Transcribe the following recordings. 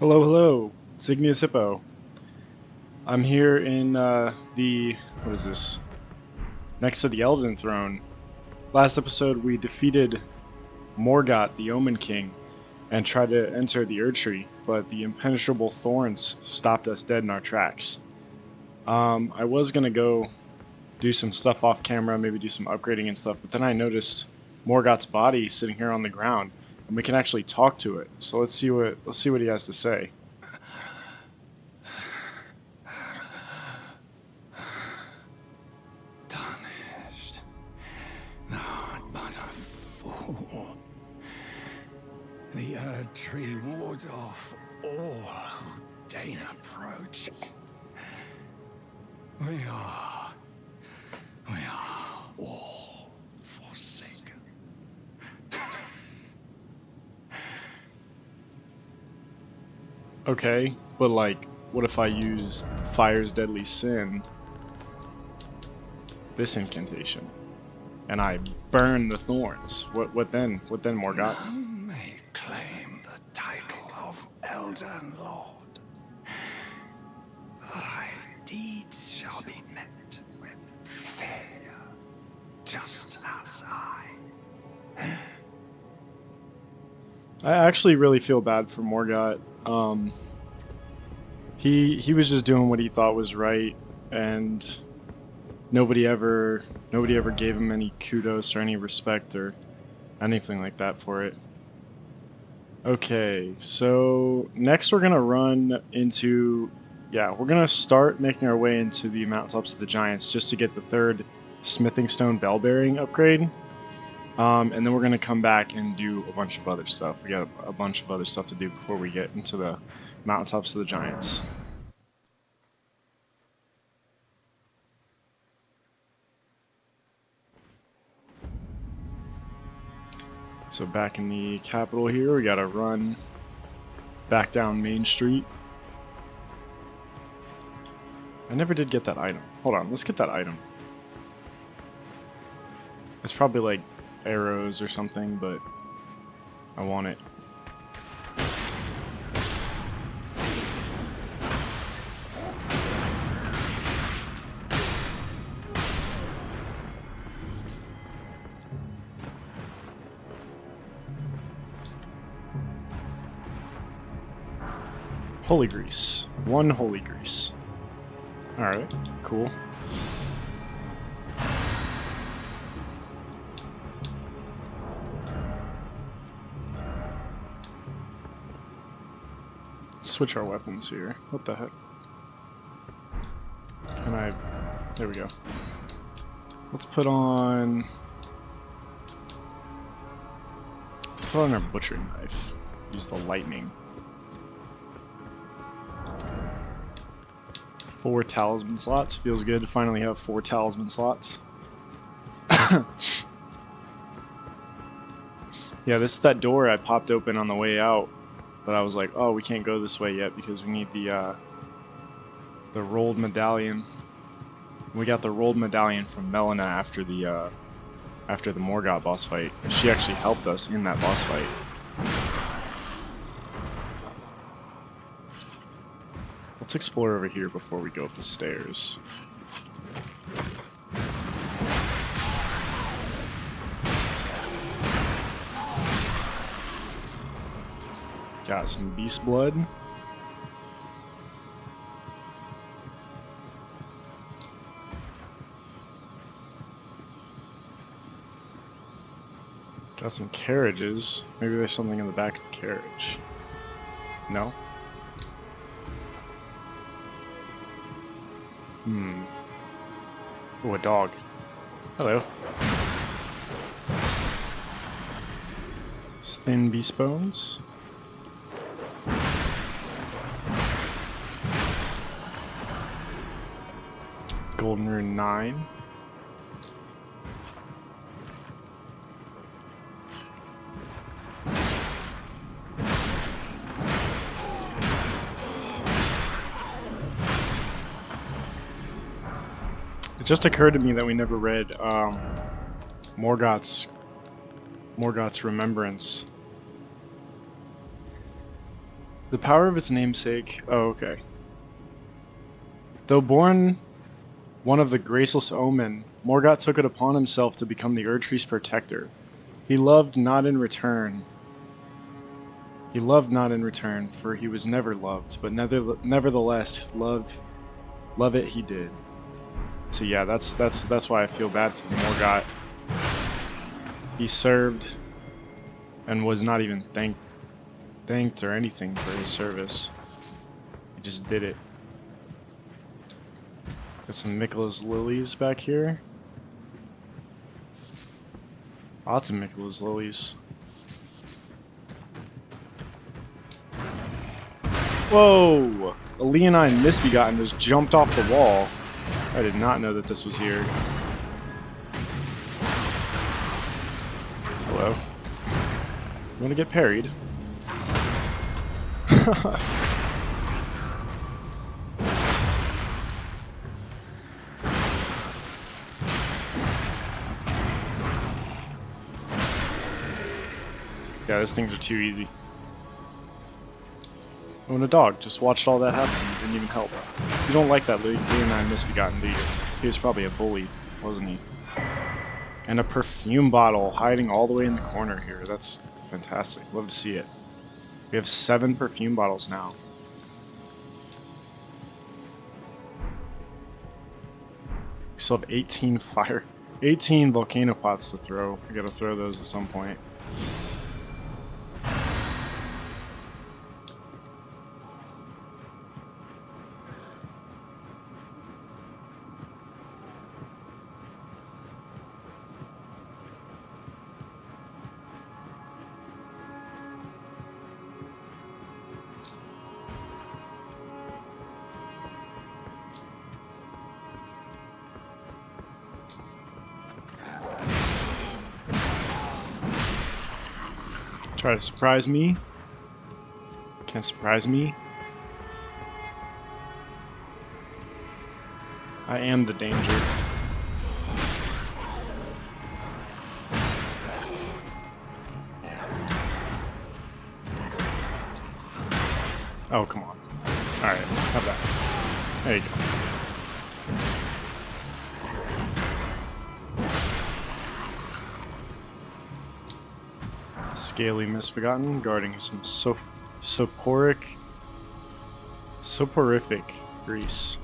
Hello, hello. It's Igneous Hippo. I'm here in what is this? Next to the Elden throne. Last episode, we defeated Morgott, the Omen King, and tried to enter the Erdtree, but the impenetrable thorns stopped us dead in our tracks. I was gonna go do some stuff off camera, maybe do some upgrading and stuff, but then I noticed Morgott's body sitting here on the ground, and we can actually talk to it. So let's see what he has to say. Tarnished, not but a fool. The Erdtree wards off all who deign approach. We are all forsaken. Okay, but like, what if I use Fire's Deadly Sin, this incantation, and I burn the thorns? What then? What then, Morgott? None may claim the title of Elden Lord. Thy deeds shall be met with failure, just as I. I actually really feel bad for Morgott. He was just doing what he thought was right, and nobody ever gave him any kudos or any respect or anything like that for it. Okay, so next we're gonna run into, yeah, we're gonna start making our way into the mountaintops of the giants just to get the third smithing stone bell bearing upgrade. And then we're gonna come back and do a bunch of other stuff. We got a bunch of other stuff to do before we get into the mountaintops of the giants. So back in the capital here, we gotta run back down Main Street. I never did get that item. Hold on, let's get that item. It's probably like arrows or something, but I want it. Holy grease. One holy grease. Alright, cool. Switch our weapons here. What the heck? Can I... There we go. Let's put on... Let's put on our butchering knife. Use the lightning. 4 talisman slots. Feels good to finally have 4 talisman slots. Yeah, this is that door I popped open on the way out, but I was like, oh, we can't go this way yet because we need the rolled medallion. We got the rolled medallion from Melina after the Morgott boss fight. She actually helped us in that boss fight. Let's explore over here before we go up the stairs. Got some beast blood. Got some carriages. Maybe there's something in the back of the carriage. No? Oh, a dog. Hello. Thin beast bones. Golden Rune 9. It just occurred to me that we never read Morgott's Remembrance. The power of its namesake. Oh, okay. Though born one of the graceless omen, Morgott took it upon himself to become the Erdtree's protector. He loved not in return. He loved not in return, for he was never loved, but nevertheless, love it he did. So yeah, that's why I feel bad for Morgott. He served and was not even thanked or anything for his service. He just did it. Got some Mikola's lilies back here. Lots of Mikola's lilies. Whoa! A Leonine Misbegotten just jumped off the wall. I did not know that this was here. Hello. You wanna get parried? Yeah, those things are too easy. Oh, and a dog just watched all that happen and didn't even help. You don't like that Leonine Misbegotten, do you? He was probably a bully, wasn't he? And a perfume bottle hiding all the way in the corner here. That's fantastic. Love to see it. We have 7 perfume bottles now. We still have 18 volcano pots to throw. We gotta throw those at some point. Try to surprise me. Can't surprise me. I am the danger. Oh, come on. Alright, have that. There you go. Scaly Misbegotten, guarding some soporific grease.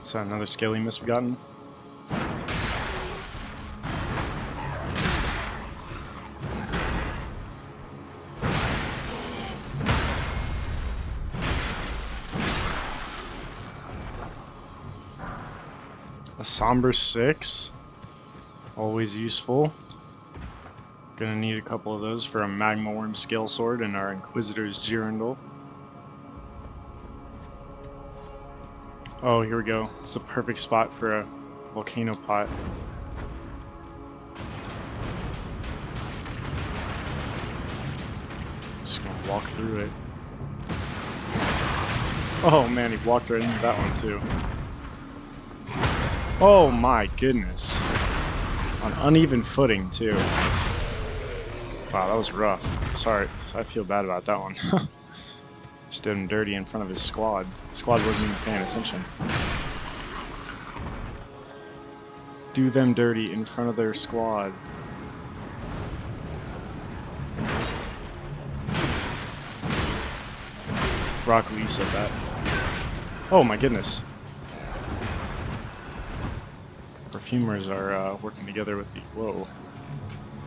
Is that another Scaly Misbegotten? A Somber 6. Always useful. Gonna need a couple of those for a Magma Worm Scale Sword and our Inquisitor's Girandol. Oh, here we go. It's a perfect spot for a volcano pot. Just gonna walk through it. Oh man, he walked right into that one too. Oh my goodness. On uneven footing too. Wow, that was rough. Sorry, I feel bad about that one. Just did him dirty in front of his squad. The squad wasn't even paying attention. Do them dirty in front of their squad. Rock Lee said that. Oh my goodness. Perfumers are working together with the... Whoa.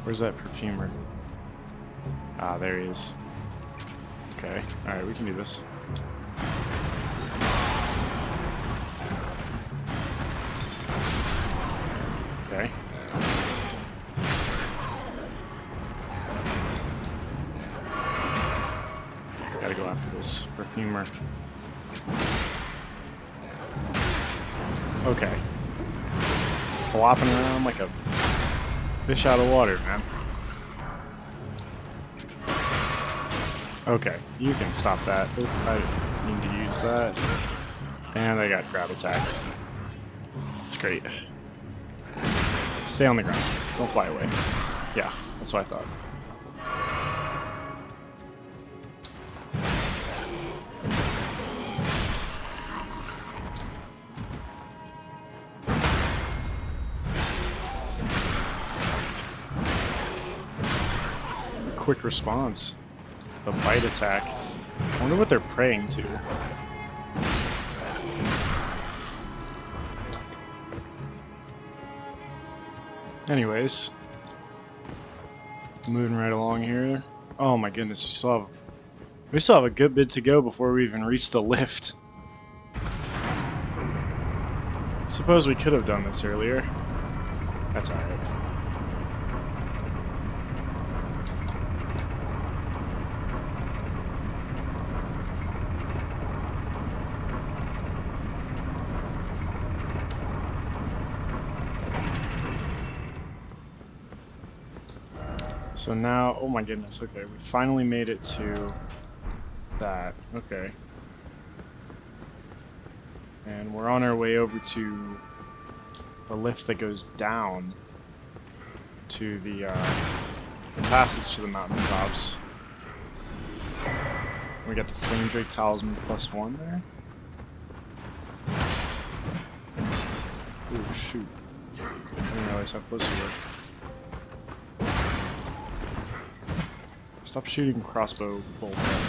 Where's that perfumer? Ah, there he is. Okay, alright, we can do this. Okay. Gotta go after this perfumer. Okay. Flopping around like a fish out of water, man. Okay, you can stop that. I didn't mean to use that. And I got grab attacks. It's great. Stay on the ground. Don't fly away. Yeah, that's what I thought. quick response. The bite attack. I wonder what they're praying to. Anyways, moving right along here. Oh my goodness, we still have a good bit to go before we even reach the lift. Suppose we could have done this earlier. That's alright. So now, oh my goodness, okay, we finally made it to that, okay. And we're on our way over to the lift that goes down to the passage to the mountaintops. We got the Flame Drake Talisman +1 there. Ooh, shoot. I didn't realize how close we were. Stop shooting crossbow bolts at me.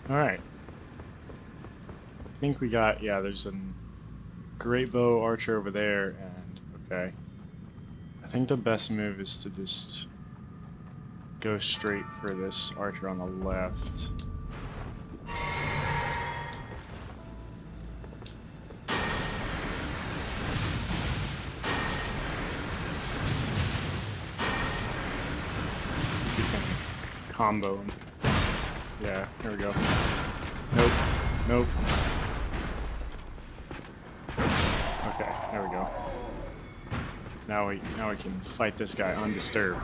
Alright. I think we got, yeah, there's a great bow archer over there, and, okay. I think the best move is to just go straight for this archer on the left. Combo him. Yeah, here we go. Nope. Nope. Okay, there we go. Now we can fight this guy undisturbed.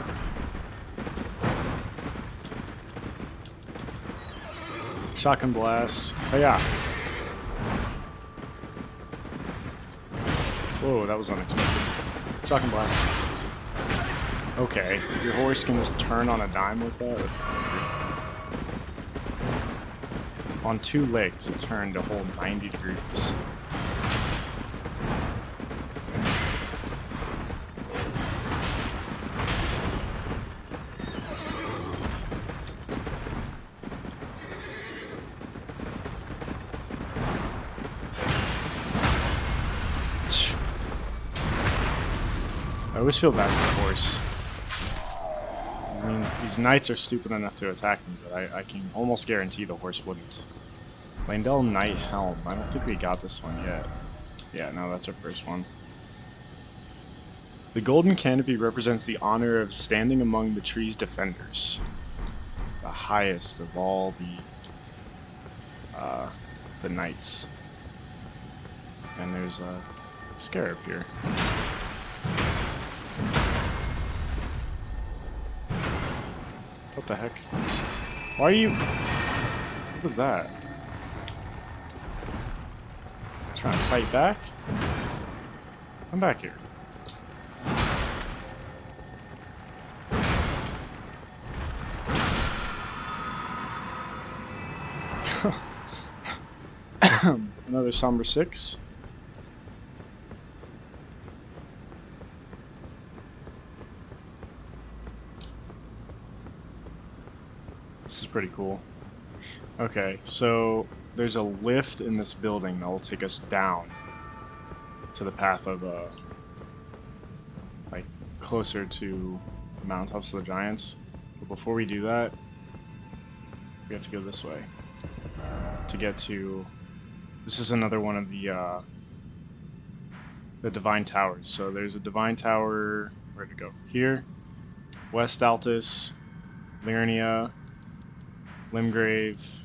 Shotgun blast. Oh yeah. Whoa, that was unexpected. Shotgun blast. Okay, your horse can just turn on a dime with that? That's kind of weird. On 2 legs, it turned a whole 90 degrees. I always feel bad for the horse. I mean, these knights are stupid enough to attack me, but I can almost guarantee the horse wouldn't. Landell Knight Helm. I don't think we got this one yet. Yeah, no, that's our first one. The golden canopy represents the honor of standing among the tree's defenders. The highest of all the knights. And there's a scarab here. What the heck? Why are you... What was that? Trying to fight back? Come back here. Another Somber 6. This is pretty cool. Okay, so there's a lift in this building that will take us down to the path of, like, closer to the mountaintops of the giants. But before we do that, we have to go this way to get to... This is another one of the Divine Towers. So there's a Divine Tower, where'd it go? Here, West Altus, Liurnia, Limgrave,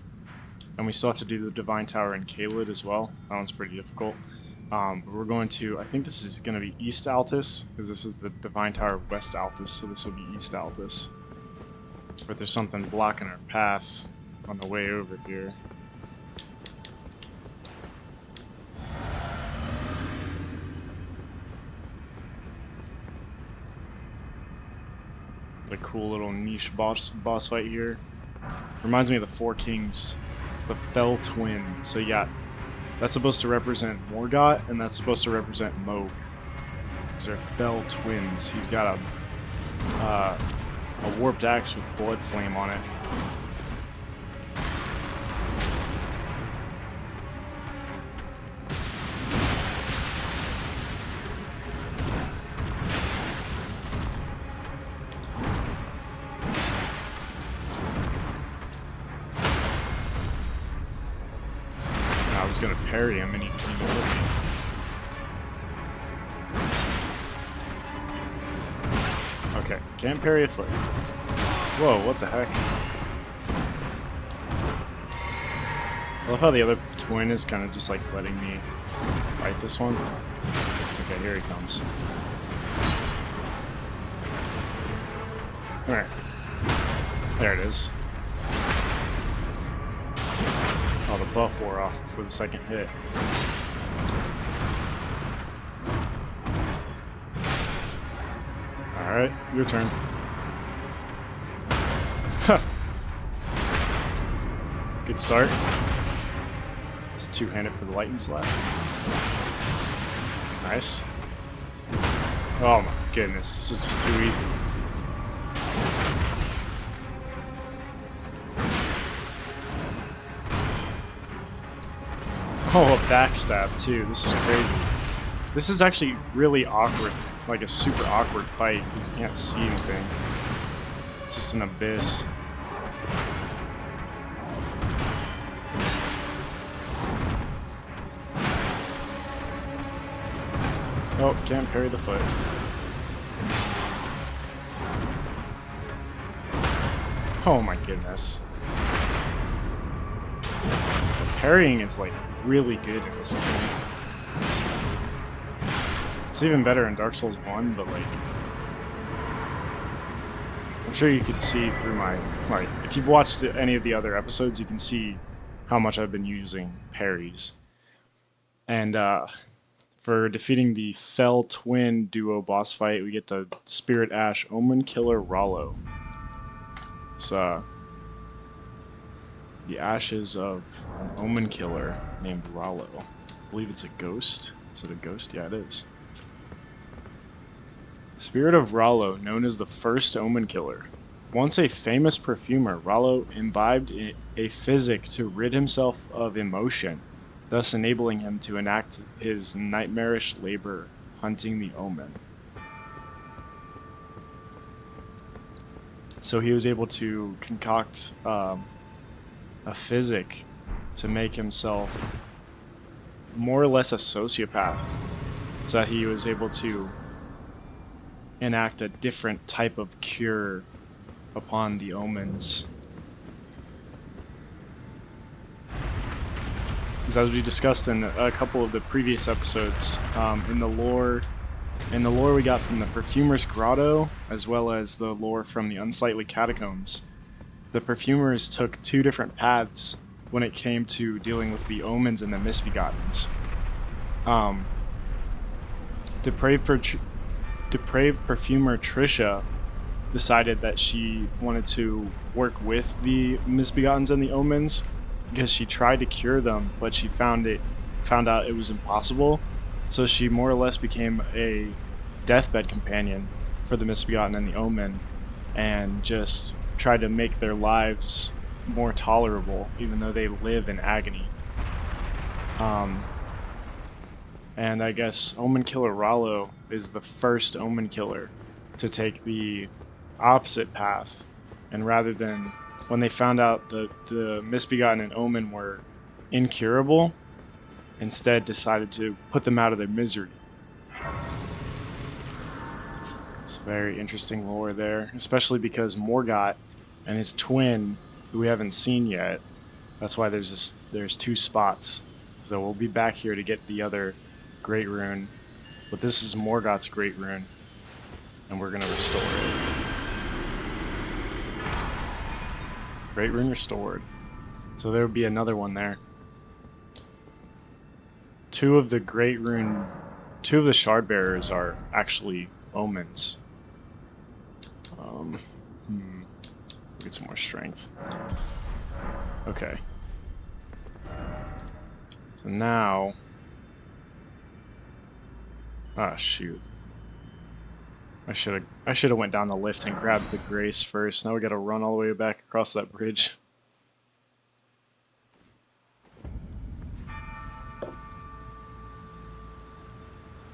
and we still have to do the Divine Tower in Caelid as well. That one's pretty difficult. But we're going to, I think this is going to be East Altus, because this is the Divine Tower of West Altus, so this will be East Altus. But there's something blocking our path on the way over here. A cool little niche boss fight here. Reminds me of the Four Kings. It's the Fell Twin. So you got That's supposed to represent Morgott, and that's supposed to represent Moog. These are fell twins. He's got a warped axe with blood flame on it. I was gonna parry him and he hit me. Okay, can't parry a foot. Whoa, what the heck? I love how the other twin is kind of just like letting me fight this one. Okay, here he comes. Alright. There it is. Oh, the buff wore off before the second hit. Alright, your turn. Huh. Good start. It's two-handed for the lightning slap. Nice. Oh my goodness, this is just too easy. Oh, a backstab too. This is crazy. This is actually really awkward. Like a super awkward fight because you can't see anything. It's just an abyss. Oh, can't parry the foot. Oh my goodness. The parrying is like really good in this game. It's even better in Dark Souls 1, but like I'm sure you could see through my like if you've watched any of the other episodes, you can see how much I've been using parries. And for defeating the Fell Twin duo boss fight, we get the Spirit Ash Omen Killer Rollo. It's the ashes of an Omen Killer named Rollo. I believe it's a ghost. Is it a ghost? Yeah, it is. Spirit of Rollo, known as the first Omen Killer. Once a famous perfumer, Rollo imbibed a physic to rid himself of emotion, thus enabling him to enact his nightmarish labor hunting the Omen. So he was able to concoct a physic to make himself more or less a sociopath, so that he was able to enact a different type of cure upon the omens. As we discussed in a couple of the previous episodes, in the lore we got from the Perfumer's Grotto, as well as the lore from the Unsightly Catacombs, the Perfumers took two different paths when it came to dealing with the omens and the misbegottens. Depraved perfumer Trisha decided that she wanted to work with the misbegottens and the omens because she tried to cure them, but she found out it was impossible. So she more or less became a deathbed companion for the misbegotten and the omen, and just tried to make their lives more tolerable, even though they live in agony. And I guess Omen Killer Rollo is the first Omen Killer to take the opposite path, and rather than, when they found out that the Misbegotten and Omen were incurable, instead decided to put them out of their misery. It's very interesting lore there, especially because Morgott and his twin, who we haven't seen yet, that's why there's two spots. So we'll be back here to get the other Great Rune, but this is Morgott's Great Rune, and we're gonna restore it. Great Rune restored. So there would be another one there. Two of the Shard Bearers are actually omens. Get some more strength. Okay. So now... Ah, shoot. I should have went down the lift and grabbed the grace first. Now we gotta run all the way back across that bridge.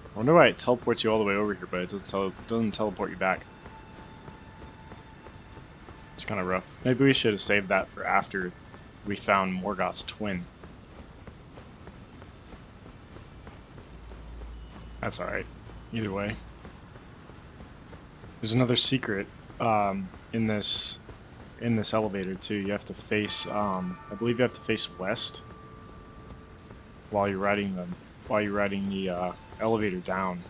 I wonder why it teleports you all the way over here, but it doesn't teleport you back. It's kind of rough. Maybe we should have saved that for after we found Morgoth's twin. That's alright. Either way. There's another secret in this elevator too. You have to face I believe you have to face west while you're riding the elevator down,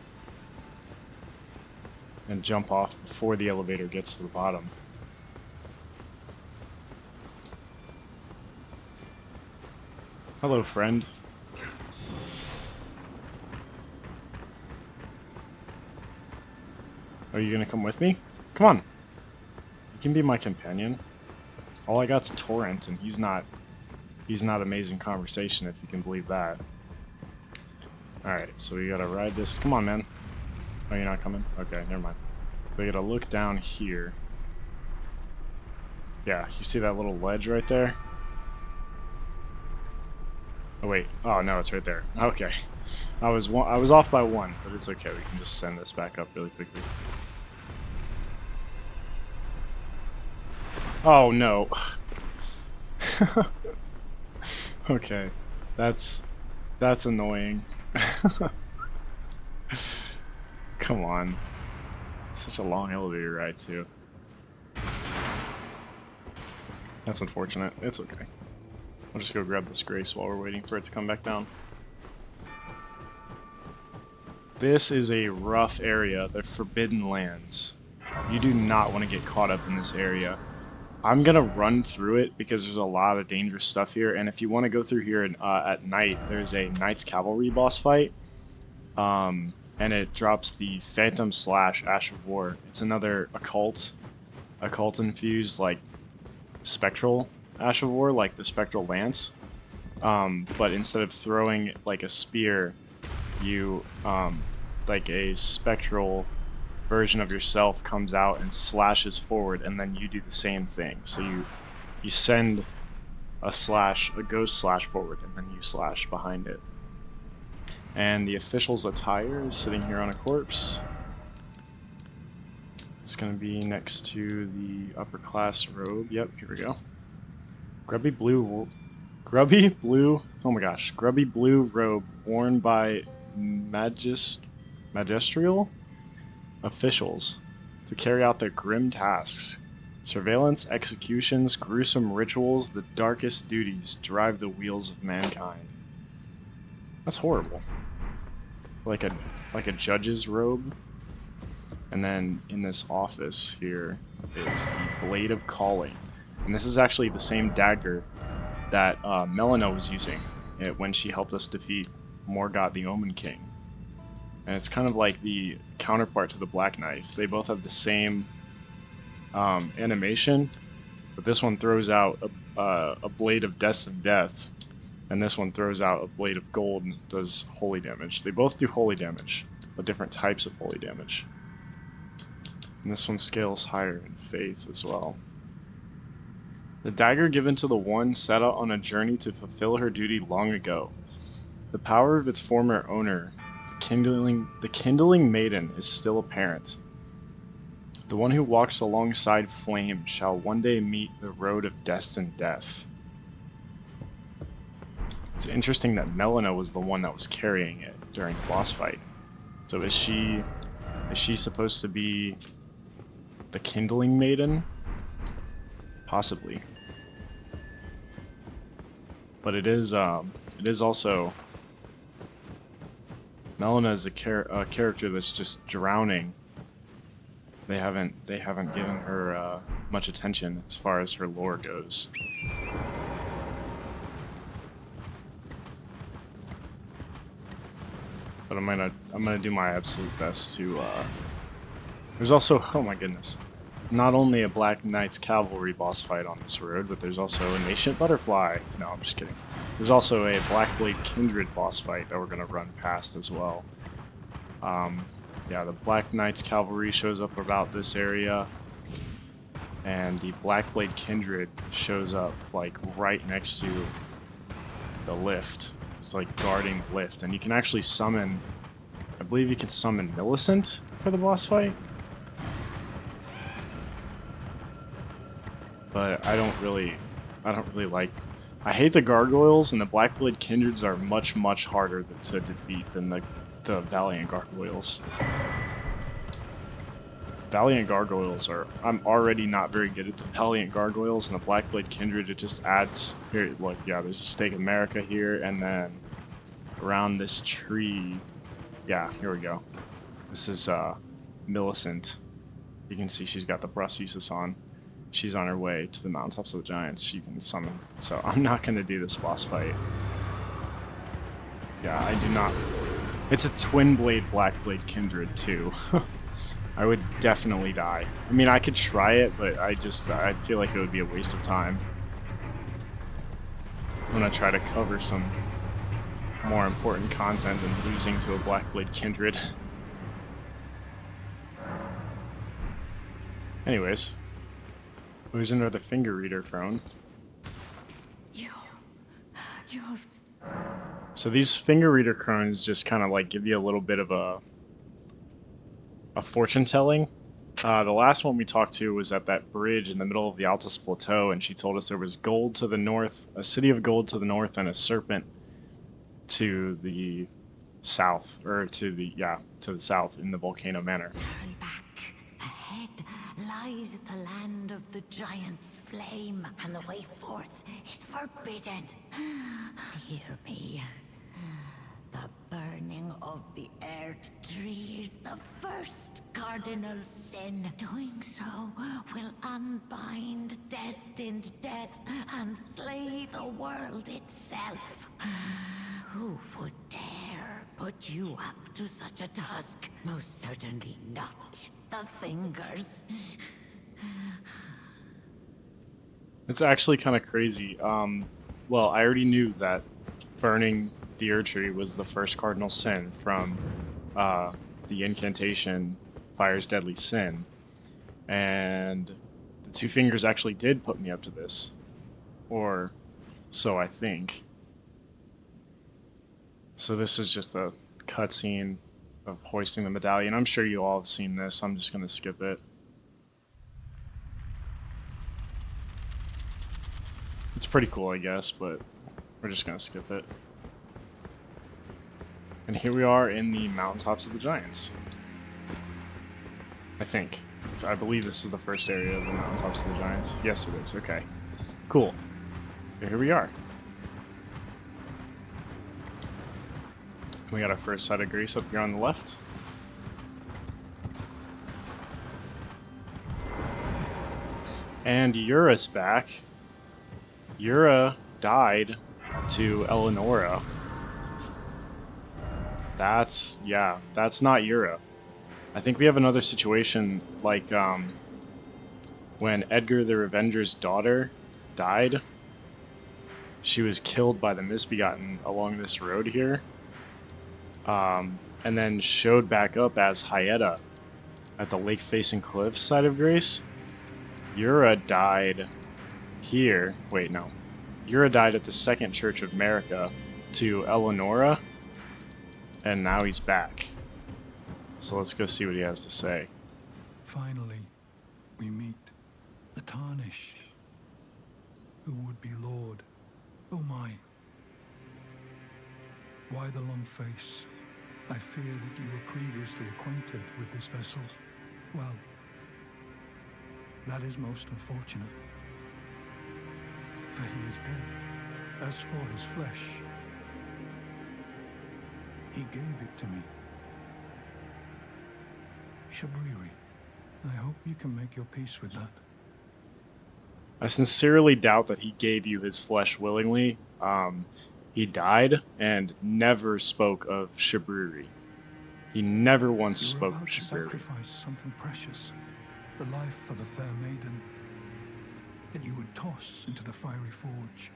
and jump off before the elevator gets to the bottom. Hello, friend. Are you gonna come with me? Come on. You can be my companion. All I got's Torrent, and he's not amazing conversation, if you can believe that. Alright, so we gotta ride this. Come on, man. Oh, you're not coming? Okay, never mind. We gotta look down here. Yeah, you see that little ledge right there? Oh wait. Oh no, it's right there. Okay. I was off by one, but it's okay. We can just send this back up really quickly. Oh no. Okay. That's annoying. Come on. It's such a long elevator ride too. That's unfortunate. It's okay. I'll just go grab this grace while we're waiting for it to come back down. This is a rough area. They're Forbidden Lands. You do not want to get caught up in this area. I'm gonna run through it because there's a lot of dangerous stuff here, and if you want to go through here at night, there's a Knights Cavalry boss fight, and it drops the Phantom / Ash of War. It's another occult infused, like, spectral Ash of War, like the Spectral Lance, but instead of throwing like a spear, you like a spectral version of yourself comes out and slashes forward, and then you do the same thing. So you send a ghost slash forward, and then you slash behind it. And the official's attire is sitting here on a corpse. It's gonna be next to the upper class robe. Yep, here we go. Grubby blue, oh my gosh, grubby blue robe worn by magistral officials to carry out their grim tasks. Surveillance, executions, gruesome rituals, the darkest duties drive the wheels of mankind. That's horrible. Like a judge's robe. And then in this office here is the Blade of Calling. And this is actually the same dagger that Melina was using when she helped us defeat Morgoth the Omen King. And it's kind of like the counterpart to the Black Knife. They both have the same animation, but this one throws out a blade of destined death, and this one throws out a blade of gold and does holy damage. They both do holy damage, but different types of holy damage. And this one scales higher in faith as well. The dagger given to the one set out on a journey to fulfill her duty long ago. The power of its former owner, the kindling maiden, is still apparent. The one who walks alongside flame shall one day meet the road of destined death. It's interesting that Melina was the one that was carrying it during the boss fight. So is she supposed to be the kindling maiden? Possibly. But it is also, Melina is a character that's just drowning. They haven't given her much attention as far as her lore goes. But I'm gonna do my absolute best to. There's also, oh my goodness, not only a Black Knight's Cavalry boss fight on this road, but there's also an Ancient Butterfly. No, I'm just kidding. There's also a Blackblade Kindred boss fight that we're going to run past as well. Yeah, the Black Knight's Cavalry shows up about this area, and the Blackblade Kindred shows up like right next to the lift. It's like guarding the lift, and you can actually summon, I believe you can summon Millicent for the boss fight. But I don't really like. I hate the gargoyles, and the Blackblade Kindreds are much harder to defeat than the Valiant gargoyles. Valiant gargoyles are. I'm already not very good at the Valiant gargoyles, and the Blackblade Kindred, it just adds. Here, look, yeah, there's a Stake of America here, and then around this tree. Yeah, here we go. This is Millicent. You can see she's got the prosthesis on. She's on her way to the mountaintops of the giants. She can summon. So I'm not going to do this boss fight. Yeah, I do not. It's a twin blade Blackblade Kindred too. I would definitely die. I mean, I could try it, but I feel like it would be a waste of time. I'm going to try to cover some more important content than losing to a Blackblade Kindred. Anyways. There's another finger reader crone. So these finger reader crones just kind of like give you a little bit of a fortune telling. The last one we talked to was at that bridge in the middle of the Altus Plateau, and she told us there was gold to the north, a city of gold to the north, and a serpent to the south, or to the south in the Volcano Manor. Turn back. Ahead lies the land of the giant's flame, and the way forth is forbidden. Hear me. The burning of the Earth Tree is the first cardinal sin. Doing so will unbind destined death and slay the world itself. Who would dare put you up to such a task? Most certainly not the fingers. It's actually kind of crazy. Well, I already knew that burning the Earth Tree was the first cardinal sin from the incantation Fire's Deadly Sin. And the two fingers actually did put me up to this. Or so I think. So this is just a cutscene of hoisting the medallion. I'm sure you all have seen this. I'm just going to skip it. It's pretty cool, I guess, but we're just going to skip it. And here we are in the mountaintops of the giants. I think. I believe this is the first area of the mountaintops of the giants. Yes, it is. Okay. Cool. So here we are. We got our first side of grace up here on the left. And Yura's back. Yura died to Eleonora. That's not Yura. I think we have another situation like when Edgar the Revenger's daughter died. She was killed by the Misbegotten along this road here. And then showed back up as Hyetta at the lake-facing cliffs side of Grace. Yura died here. Wait, no. Yura died at the Second Church of America to Eleonora, and now he's back. So let's go see what he has to say. Finally, we meet the Tarnished, who would be Lord. Oh my. Why the long face? I fear that you were previously acquainted with this vessel. Well, that is most unfortunate. For he is dead. As for his flesh, he gave it to me. Shabriri, I hope you can make your peace with that. I sincerely doubt that he gave you his flesh willingly. He died and never spoke of Shabriri. He never once spoke of Shabriri. Sacrifice something precious. the life of a fair maiden, that you would toss into the fiery forge,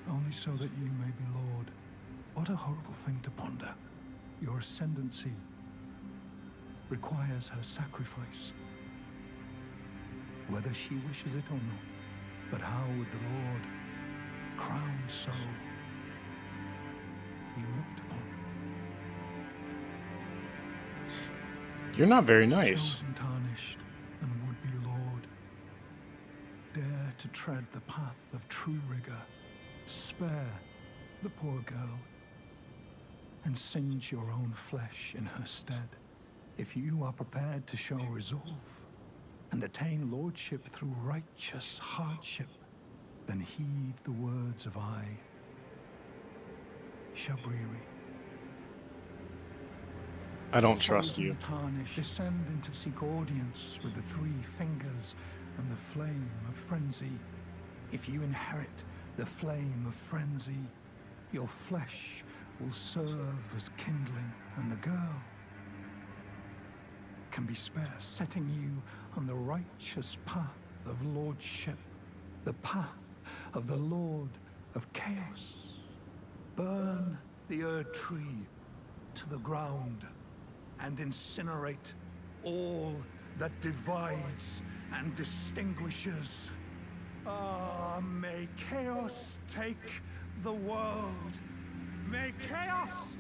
only so that you may be lord. What a horrible thing to ponder. Your ascendancy requires her sacrifice, whether she wishes it or not. But how would the Lord, crowned so, be looked upon? You're not very nice. Chosen, tarnished, and would-be Lord, dare to tread the path of true rigor. Spare the poor girl, and singe your own flesh in her stead. If you are prepared to show resolve, and attain lordship through righteous hardship, then heed the words of I, Shabriri. I don't trust you. Tarnish, descend into seek audience with the 3 fingers and the flame of frenzy. If you inherit the flame of frenzy, your flesh will serve as kindling, and the girl can be spared, setting you on the righteous path of lordship, the path of the Lord of Chaos. Burn the Erd Tree to the ground and incinerate all that divides and distinguishes. Ah, may chaos take the world. May chaos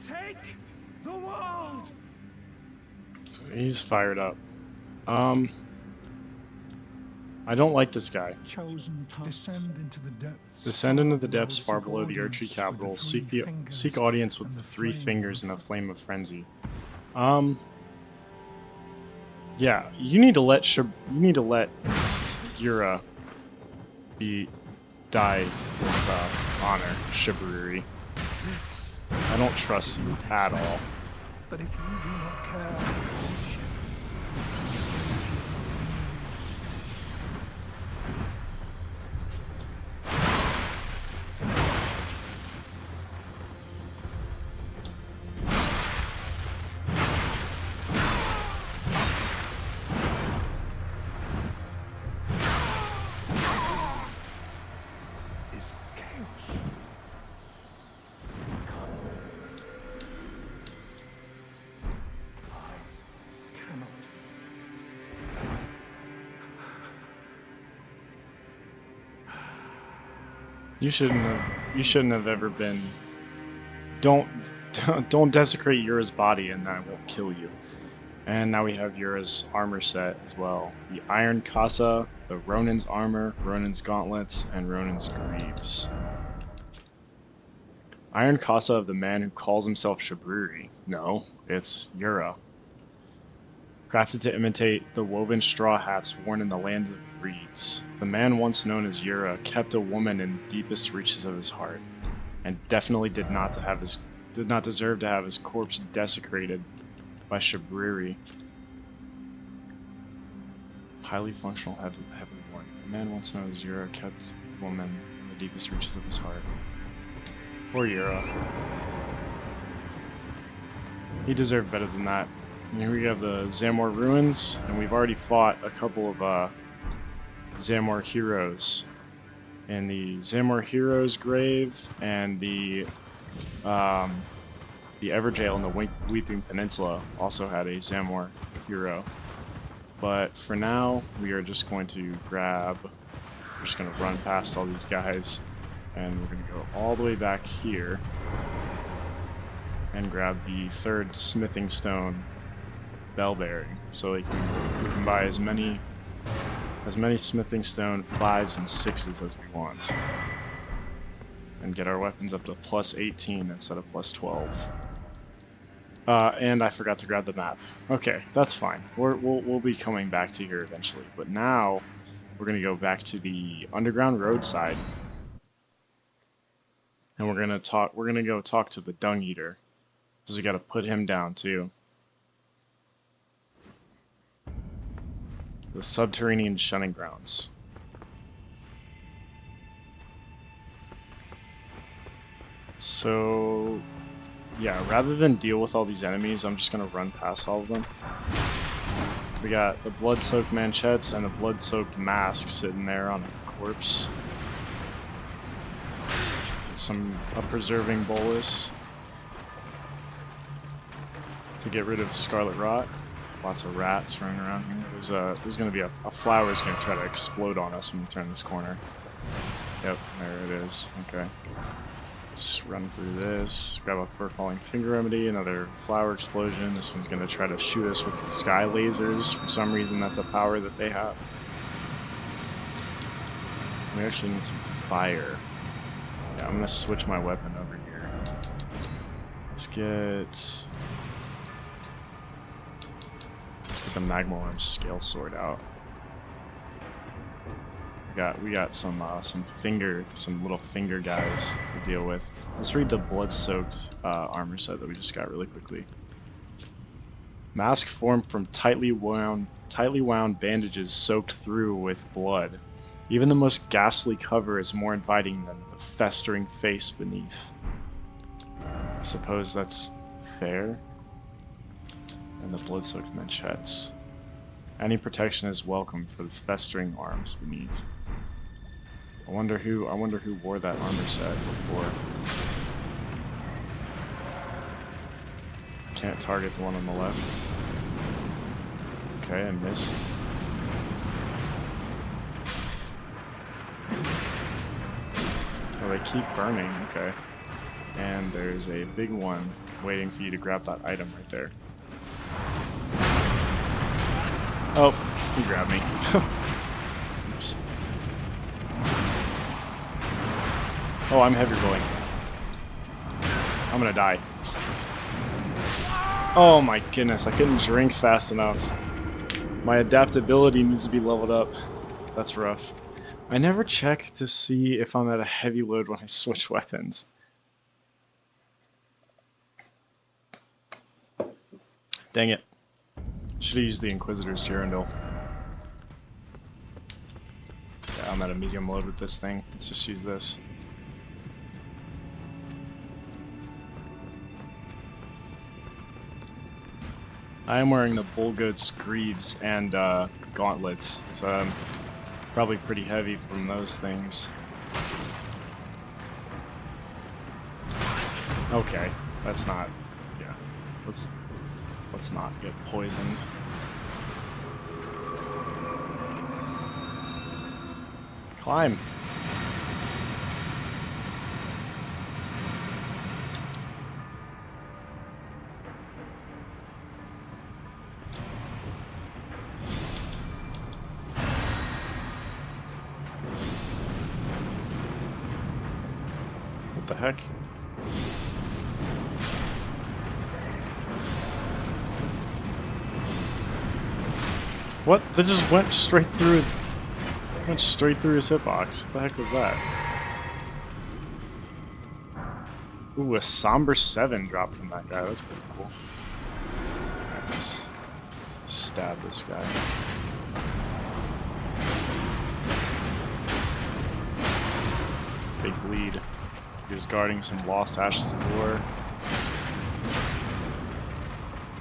take the world. He's fired up. I don't like this guy. Chosen to descend into the depths. Descend into the depths far below the Erd Tree capital. Seek audience with the 3 fingers and a flame of frenzy. Yeah, you need to let Yura die with honor, Shabriri. I don't trust you at all. But if you do not care for lordship, is chaos. Cannot. You shouldn't have ever been. Don't desecrate Yura's body, and I won't kill you. And now we have Yura's armor set as well. The Iron Casa, the Ronin's armor, Ronin's gauntlets, and Ronin's greaves. Iron Casa of the man who calls himself Shabriri. No, it's Yura. Crafted to imitate the woven straw hats worn in the land of reeds. The man once known as Yura kept a woman in the deepest reaches of his heart, and definitely did not deserve to have his corpse desecrated by Shabriri. Highly functional, heavily worn. The man once known as Yura kept a woman in the deepest reaches of his heart. Poor Yura. He deserved better than that. And here we have the Zamor ruins, and we've already fought a couple of Zamor heroes. In the Zamor hero's grave and the Everjail in the Weeping Peninsula also had a Zamor hero. But for now, we are just going to we're just going to run past all these guys, and we're going to go all the way back here and grab the 3rd smithing stone bell bearing, so we can buy as many smithing stone 5s and 6s as we want, and get our weapons up to plus 18 instead of plus 12. And I forgot to grab the map. Okay, that's fine. We'll be coming back to here eventually, but now we're gonna go back to the underground roadside, and we're gonna go talk to the Dung Eater, because we gotta put him down too. The subterranean shunning grounds. So, yeah, rather than deal with all these enemies, I'm just gonna run past all of them. We got the blood-soaked manchettes and a blood-soaked mask sitting there on a corpse. A preserving bolus to get rid of scarlet rot. Lots of rats running around here. There's gonna be a flower is gonna try to explode on us when we turn this corner. Yep, there it is. Okay. Just run through this, grab a fur-falling finger remedy, another flower explosion. This one's gonna try to shoot us with sky lasers. For some reason, that's a power that they have. We actually need some fire. Yeah, I'm gonna switch my weapon over here. Let's get the Magma scale sword out. We got some little finger guys to deal with. Let's read the blood-soaked armor set that we just got really quickly. Mask formed from tightly wound bandages soaked through with blood. Even the most ghastly cover is more inviting than the festering face beneath. I suppose that's fair. And the blood-soaked manchettes. Any protection is welcome for the festering arms beneath. I wonder who wore that armor set before. Can't target the one on the left. Okay, I missed. Oh, they keep burning, okay. And there's a big one waiting for you to grab that item right there. Oh, he grabbed me. Oops. Oh, I'm heavy rolling. I'm gonna die. Oh my goodness, I couldn't drink fast enough. My adaptability needs to be leveled up. That's rough. I never check to see if I'm at a heavy load when I switch weapons. Dang it. Should have used the Inquisitor's Girandol. Yeah, I'm at a medium load with this thing. Let's just use this. I am wearing the Bull Goat's greaves and gauntlets, so I'm probably pretty heavy from those things. Okay, that's not. Yeah, let's not get poisoned. Climb. What the heck? What? That just went straight through his hitbox. What the heck was that? Ooh, a somber 7 dropped from that guy. That's pretty cool. Alright, let's stab this guy. Big bleed. He was guarding some lost ashes of war.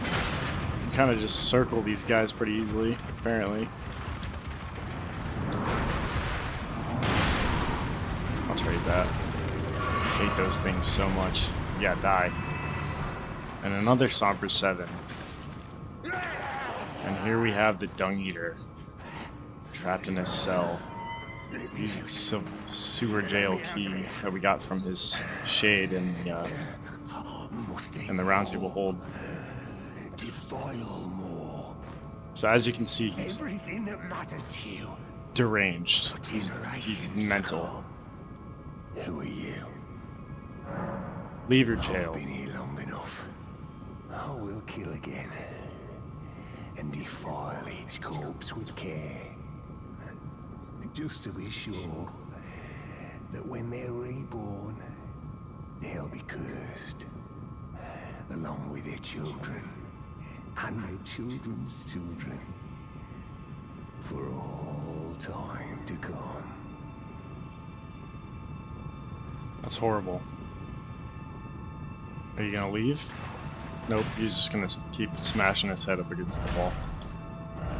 You can kind of just circle these guys pretty easily, apparently. I'll trade that. I hate those things so much. Yeah, die. And another somber 7. And here we have the Dung Eater, trapped in his cell. Use the sewer jail key that we got from his shade in the round table hold. So as you can see, he's deranged. He's mental. Who are you? Leave your jail. I've been here long enough. I will kill again and defile each corpse with care. Just to be sure that when they're reborn, they'll be cursed, along with their children and their children's children, for all time to come. That's horrible. Are you gonna leave? Nope, he's just gonna keep smashing his head up against the wall.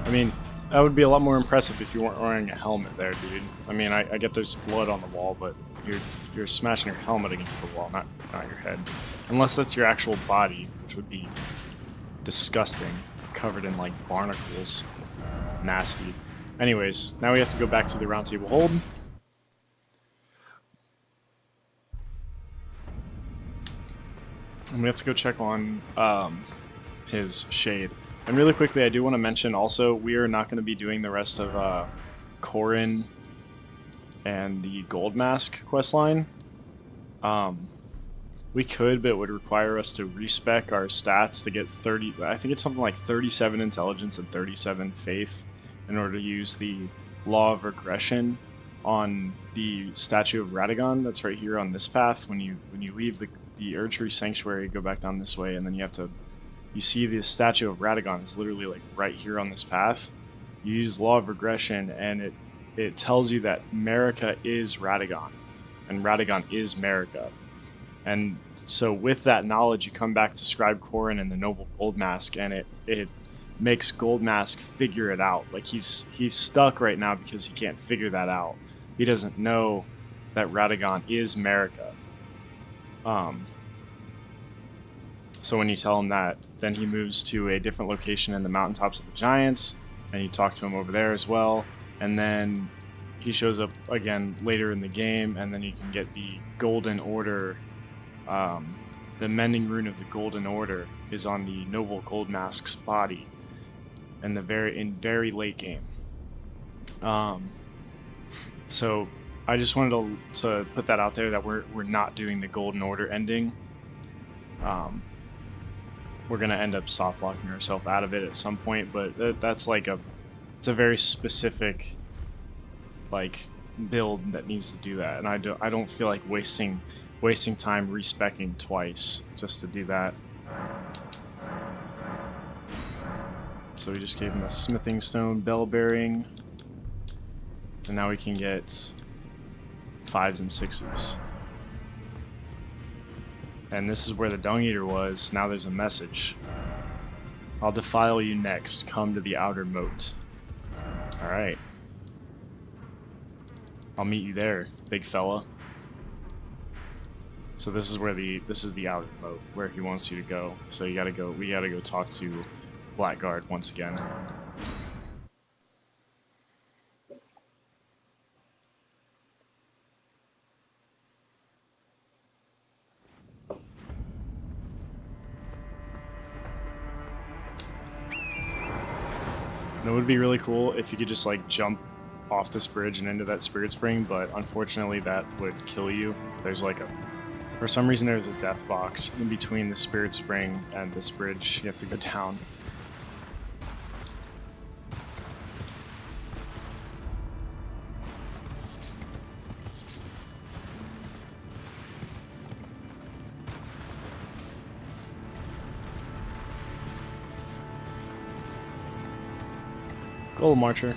I mean, that would be a lot more impressive if you weren't wearing a helmet there, dude. I mean, I get there's blood on the wall, but you're smashing your helmet against the wall, not your head. Unless that's your actual body, which would be disgusting, covered in like barnacles. Nasty. Anyways, now we have to go back to the round table hold. And we have to go check on his shade. And really quickly, I do want to mention also, we are not going to be doing the rest of Corin and the Gold Mask questline. We could, but it would require us to respec our stats to get 30, I think it's something like 37 intelligence and 37 faith in order to use the law of regression on the statue of Radagon that's right here on this path. When you leave the Erdtree Sanctuary, go back down this way, and then you see the statue of Radagon is literally like right here on this path. You use law of regression, and it tells you that Marika is Radagon, and Radagon is Marika. And so with that knowledge, you come back to Scribe Corin and the Noble Gold Mask, and it makes Gold Mask figure it out. Like he's stuck right now because he can't figure that out. He doesn't know that Radagon is Marika. So when you tell him that, then he moves to a different location in the mountaintops of the Giants, and you talk to him over there as well. And then he shows up again later in the game, and then you can get the Golden Order. The Mending Rune of the Golden Order is on the Noble Gold Mask's body in very late game. So I just wanted to put that out there that we're not doing the Golden Order ending. We're gonna end up soft locking ourselves out of it at some point, but that's like it's a very specific like build that needs to do that, and I don't feel like wasting time respecking twice just to do that. So we just gave him a smithing stone bell bearing, and now we can get 5s and 6s. And this is where the Dung Eater was. Now there's a message. I'll defile you next. Come to the outer moat. Alright. I'll meet you there, big fella. So this is where this is the outer moat, where he wants you to go. So we gotta go talk to Blackguard once again. And it would be really cool if you could just like jump off this bridge and into that spirit spring, but unfortunately that would kill you. There's like for some reason there's a death box in between the spirit spring and this bridge. You have to go down. Gold Marcher.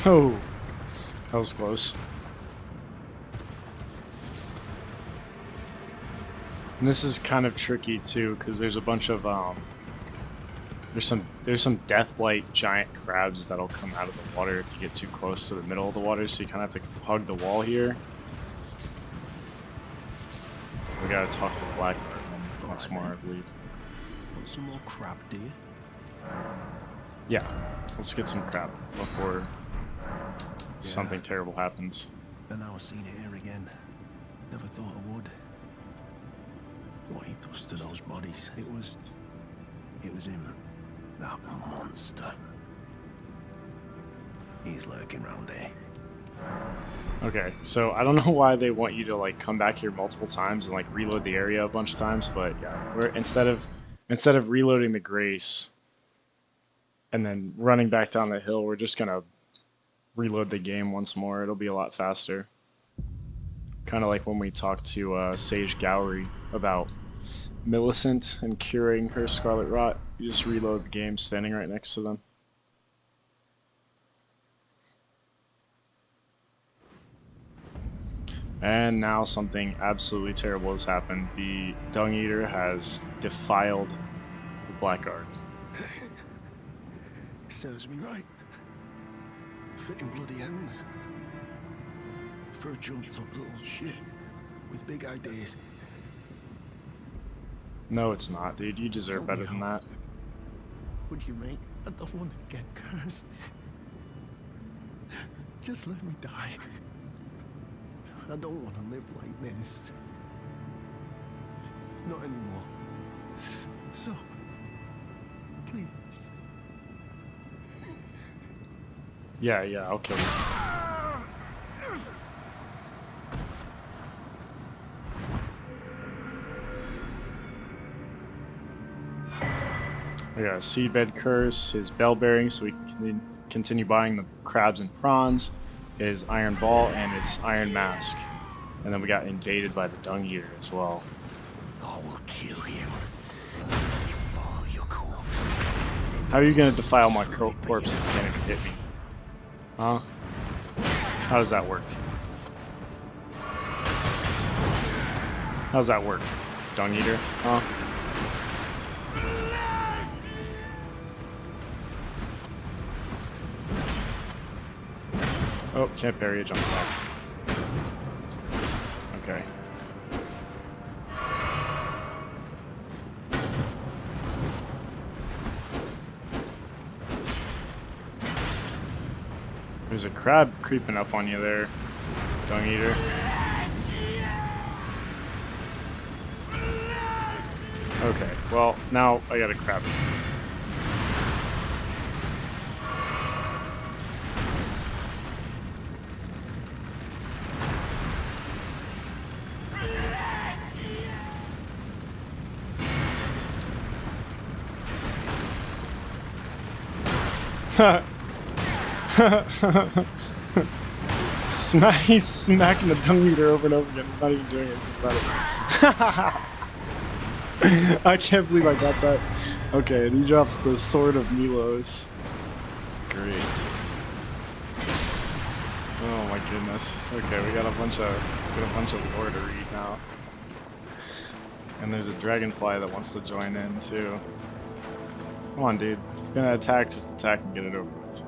Oh, that was close. And this is kind of tricky too, because there's a bunch of there's some deathblight giant crabs that'll come out of the water if you get too close to the middle of the water, so you kind of have to hug the wall here. We gotta talk to the Blackguard once more, I believe. Want some more crab, do you? Yeah, let's get some crab before something terrible happens. And now I've seen it here again. Never thought I would. What he does to those bodies. It was him. That monster. He's lurking round here. Okay, so I don't know why they want you to like come back here multiple times and like reload the area a bunch of times, but yeah, we're instead of reloading the Grace and then running back down the hill, we're just gonna reload the game once more. It'll be a lot faster. Kind of like when we talked to Sage Gowry about Millicent and curing her Scarlet Rot. You just reload the game standing right next to them. And now something absolutely terrible has happened. The Dung Eater has defiled the Blackguard. Serves me right. Fitting bloody end. For a jumped up little shit with big ideas. No, it's not, dude. You deserve better than that. Would you, mate? I don't want to get cursed. Just let me die. I don't want to live like this. Not anymore. So, please. Yeah, I'll kill you. We got a seedbed curse, his bell bearing, so we can continue buying the crabs and prawns, his iron ball, and his iron mask. And then we got invaded by the Dung Eater as well. I will kill you. Defile your corpse. How are you gonna defile my corpse if you can't even hit me? Huh? How does that work? How does that work, Dung Eater? Huh? Oh, can't parry a jump attack. Okay. There's a crab creeping up on you there, Dung Eater. Okay, well, now I got a crab. He's smacking the Dung Eater over and over again. He's not even doing anything about it. I can't believe I got that. Okay, and he drops the Sword of Milos. That's great. Oh my goodness. Okay, we got a bunch of lore to read now. And there's a dragonfly that wants to join in too. Come on, dude. If you're gonna attack, just attack and get it over with.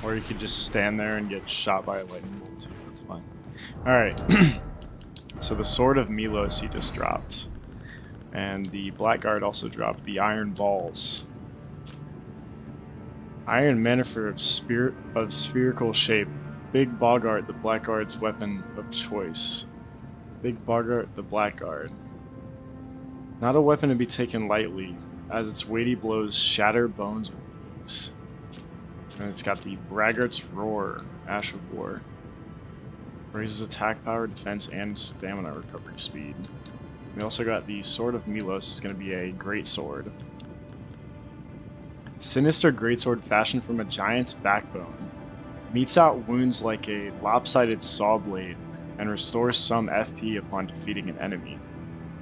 Or you could just stand there and get shot by a lightning bolt too. That's fine. Alright. So the Sword of Milos he just dropped. And the Blackguard also dropped the Iron Balls. Iron Manifer of spherical shape. Big Boggart, the Blackguard's weapon of choice. Big Boggart, the Blackguard. Not a weapon to be taken lightly, as its weighty blows shatter bones with wings. And it's got the Braggart's Roar, Ash of War. Raises attack power, defense, and stamina recovery speed. We also got the Sword of Milos, it's going to be a great sword. Sinister greatsword fashioned from a giant's backbone. Meets out wounds like a lopsided saw blade, and restores some FP upon defeating an enemy.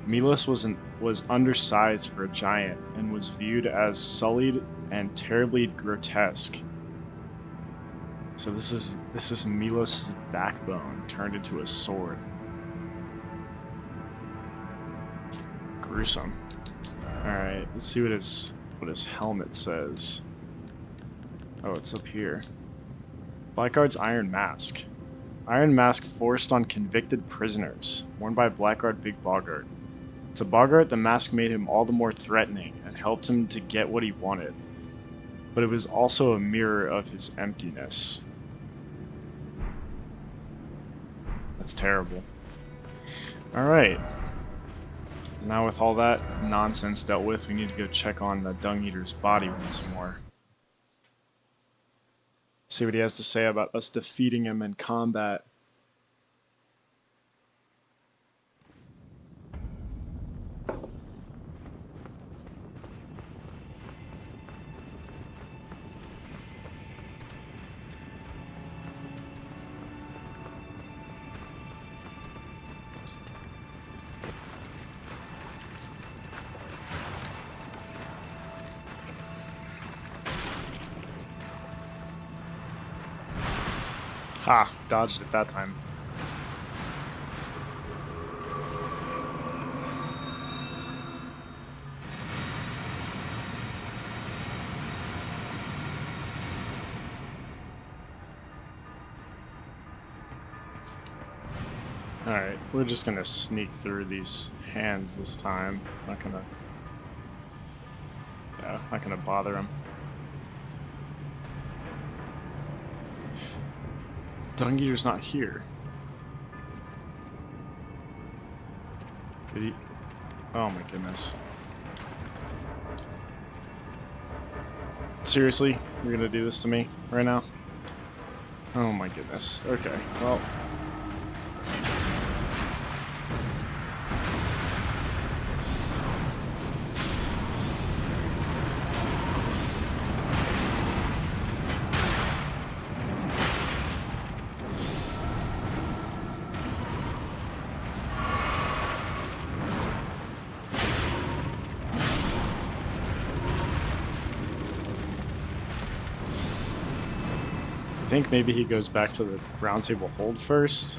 Milos was undersized for a giant, and was viewed as sullied and terribly grotesque. So this is Milos' backbone turned into a sword. Gruesome. Alright, let's see what his helmet says. Oh, it's up here. Blackguard's Iron Mask. Iron Mask forced on convicted prisoners, worn by Blackguard Big Boggart. To Boggart, the mask made him all the more threatening and helped him to get what he wanted. But it was also a mirror of his emptiness. That's terrible. Alright. Now with all that nonsense dealt with, we need to go check on the Dung Eater's body once more. See what he has to say about us defeating him in combat. Ah, dodged it that time. Alright, we're just gonna sneak through these hands this time. Not gonna bother him. Dung Eater's not here. Did he? Oh my goodness. Seriously? You're gonna do this to me right now? Oh my goodness. Okay, well. I think maybe he goes back to the round table hold first.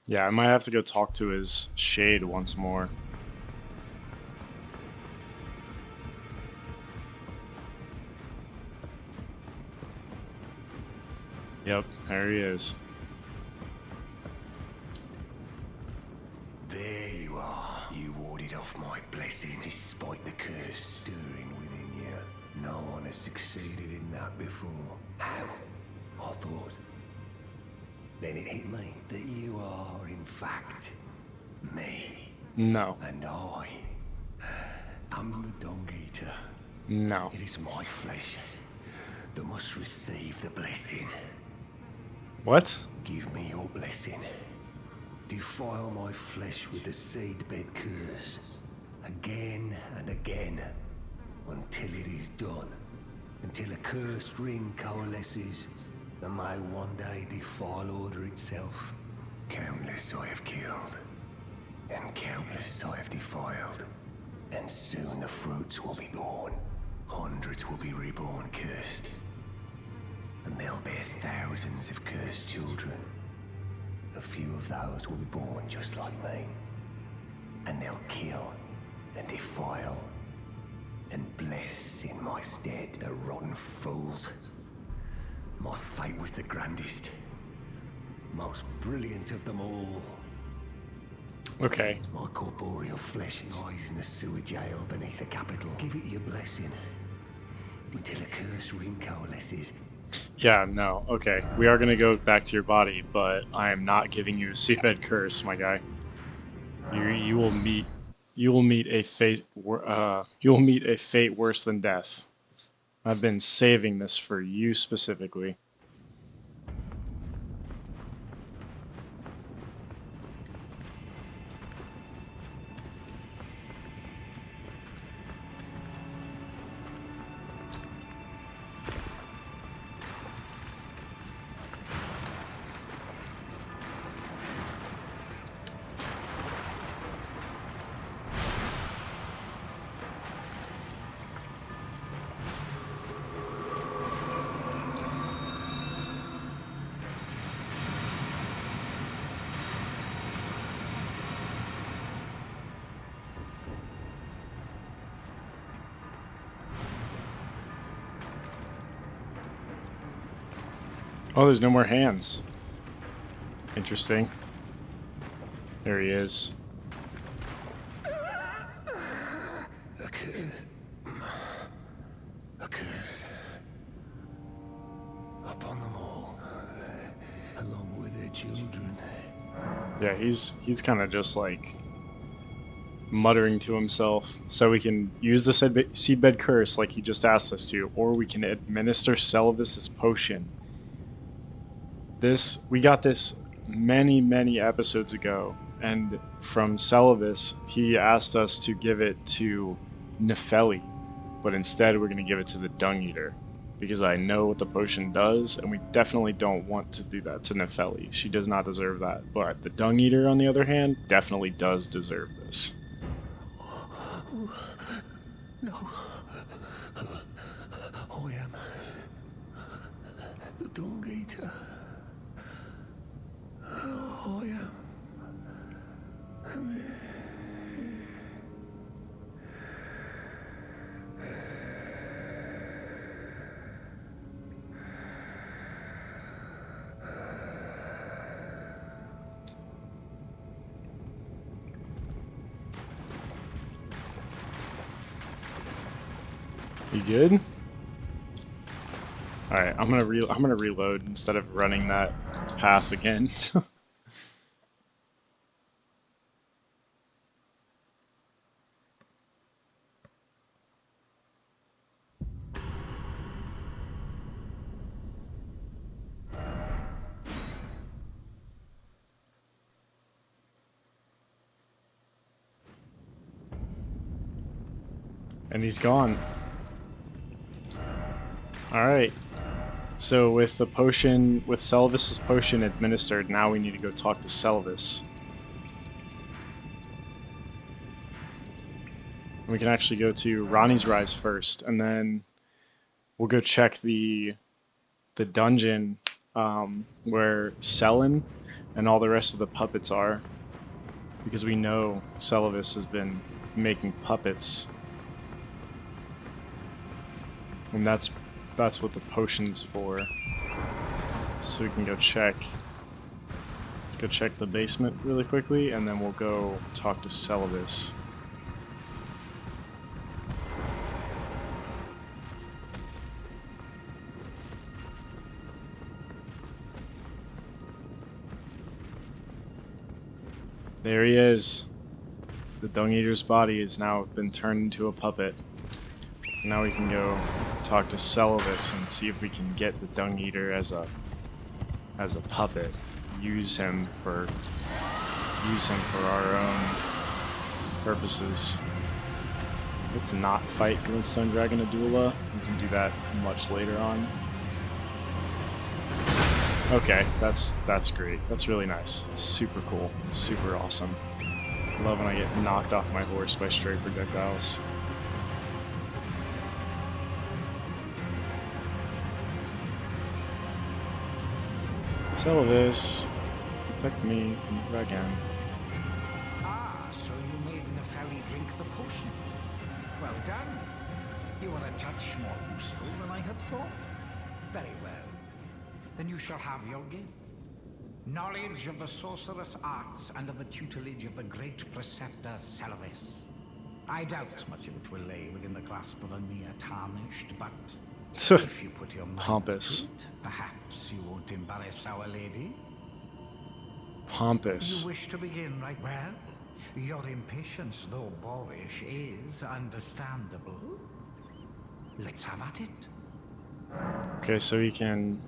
Yeah, I might have to go talk to his shade once more. Yep, there he is. There you are. You warded off my blessing despite the curse stirring within you. No one has succeeded in that before. How? I thought. Then it hit me that you are, in fact, me. No. And I'm the Dung Eater. No. It is my flesh that must receive the blessing. What? Give me your blessing. Defile my flesh with the seedbed curse, again and again, until it is done. Until a cursed ring coalesces, and may one day defile order itself. Countless I have killed, and countless I have defiled. And soon the fruits will be born. Hundreds will be reborn cursed. And they'll bear thousands of cursed children. A few of those will be born just like me. And they'll kill and defile and bless in my stead the rotten fools. My fate was the grandest, most brilliant of them all. Okay. My corporeal flesh lies in the sewer jail beneath the capital. Give it your blessing until a cursed ring coalesces. Yeah, no. Okay. We are gonna go back to your body, but I am not giving you a seabed curse, my guy. You will meet a fate worse than death. I've been saving this for you specifically. Oh, there's no more hands. Interesting. There he is. A curse upon them all, along with their children. Yeah, he's kind of just like muttering to himself. So we can use the seedbed curse like he just asked us to, or we can administer Selivus's potion. We got this many episodes ago, and from Selivus, he asked us to give it to Nefeli, but instead we're going to give it to the Dung Eater, because I know what the potion does, and we definitely don't want to do that to Nefeli. She does not deserve that, but the Dung Eater, on the other hand, definitely does deserve this. No. I am the Dung Eater. I am. You good? All right, I'm gonna reload instead of running that path again. And he's gone. All right. So with the potion, with Selivus's potion administered, now we need to go talk to Selivus. We can actually go to Ronnie's Rise first, and then we'll go check the dungeon where Selin and all the rest of the puppets are, because we know Selivus has been making puppets, and that's what the potion's for. So we can go check. Let's go check the basement really quickly, and then we'll go talk to Selivus. There he is. The Dung Eater's body has now been turned into a puppet. Now we can go talk to Selivus and see if we can get the Dung Eater as a puppet. Use him for our own purposes. Let's not fight Glintstone Dragon Adula. We can do that much later on. Okay, that's great. That's really nice. It's super cool. Super awesome. I love when I get knocked off my horse by stray projectiles. Selivus, protect me from the dragon. Ah, so you made Nepheli drink the potion. Well done. You are a touch more useful than I had thought. Very well. Then you shall have your gift. Knowledge of the sorcerous arts and of the tutelage of the great preceptor Selivus. I doubt much of it will lay within the grasp of a mere tarnished, but if you put your mind Pompous. to it, perhaps you won't embarrass our lady. Pompous. You wish to begin, right? Well, your impatience, though boorish, is understandable. Let's have at it. Okay, so he can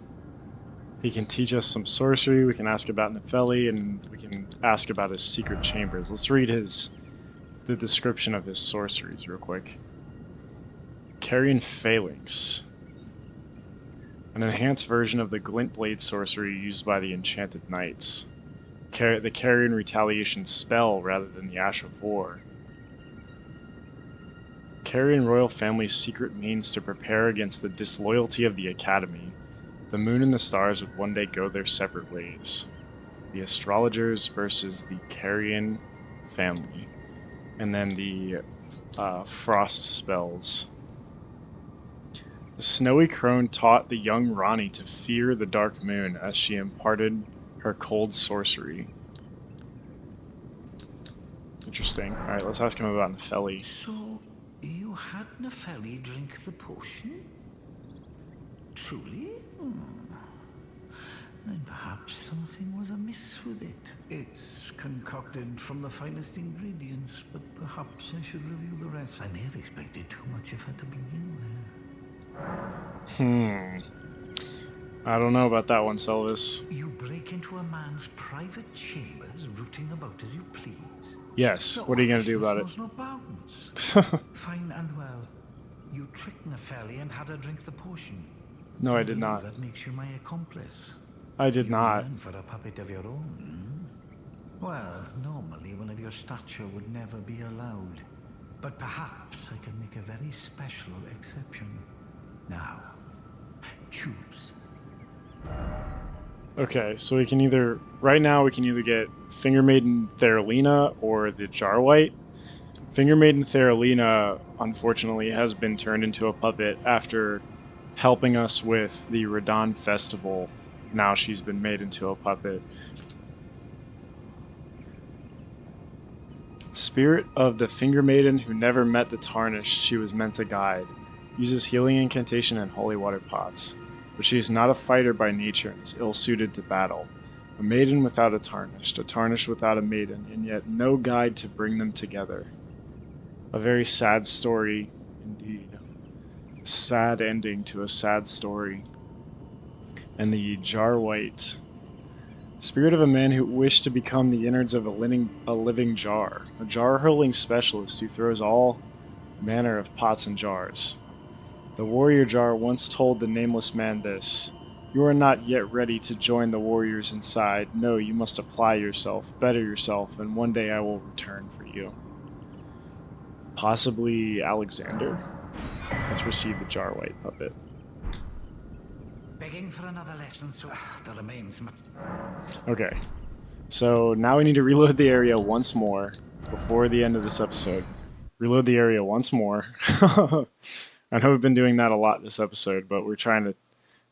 teach us some sorcery, we can ask about Nepheli, and we can ask about his secret chambers. Let's read the description of his sorceries real quick. Carrion Phalanx. An enhanced version of the Glint Blade sorcery used by the Enchanted Knights. The Carrion Retaliation spell rather than the Ash of War. Carrion Royal Family's secret means to prepare against the disloyalty of the Academy. The moon and the stars would one day go their separate ways. The astrologers versus the Carrion family. And then the frost spells. The snowy crone taught the young Ronnie to fear the dark moon as she imparted her cold sorcery. Interesting. Alright, let's ask him about Nepheli. So, you had Nepheli drink the potion? Truly? Then perhaps something was amiss with it. It's concocted from the finest ingredients, but perhaps I should review the rest. I may have expected too much of her to begin with. I don't know about that one, Selivus. You break into a man's private chambers, rooting about as you please. Yes, what are you going to do about it? Knows no bounds. Fine and well. You tricked Nepheli and had her drink the potion. No, I did not. That makes you my accomplice. I did not. You for a puppet of your own. Well, normally one of your stature would never be allowed. But perhaps I can make a very special exception. Now, choose. Okay, so we can either... Right now, we can either get Finger Maiden Theralina or the Jarwhite. Finger Maiden Theralina, unfortunately, has been turned into a puppet after helping us with the Radon Festival. Now she's been made into a puppet. Spirit of the Finger Maiden who never met the Tarnished she was meant to guide. Uses healing incantation and holy water pots. But she is not a fighter by nature and is ill-suited to battle. A maiden without a tarnished without a maiden, and yet no guide to bring them together. A very sad story, indeed. A sad ending to a sad story. And the Jarwhite. Spirit of a man who wished to become the innards of a living jar. A jar-hurling specialist who throws all manner of pots and jars. The warrior jar once told the nameless man this: "You are not yet ready to join the warriors inside. No, you must apply yourself, better yourself, and one day I will return for you." Possibly Alexander? Let's receive the Jarwhite puppet. Begging for another lesson, so there remains much. Okay, so now we need to reload the area once more before the end of this episode. Reload the area once more. I know we've been doing that a lot this episode, but we're trying to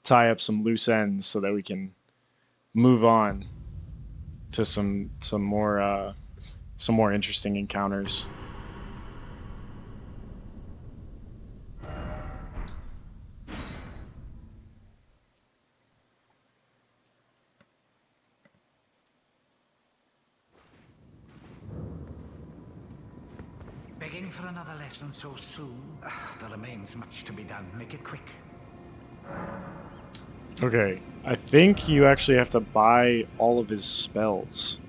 tie up some loose ends so that we can move on to some more interesting encounters. Begging for another lesson so soon? There remains much to be done. Make it quick. Okay, I think you actually have to buy all of his spells.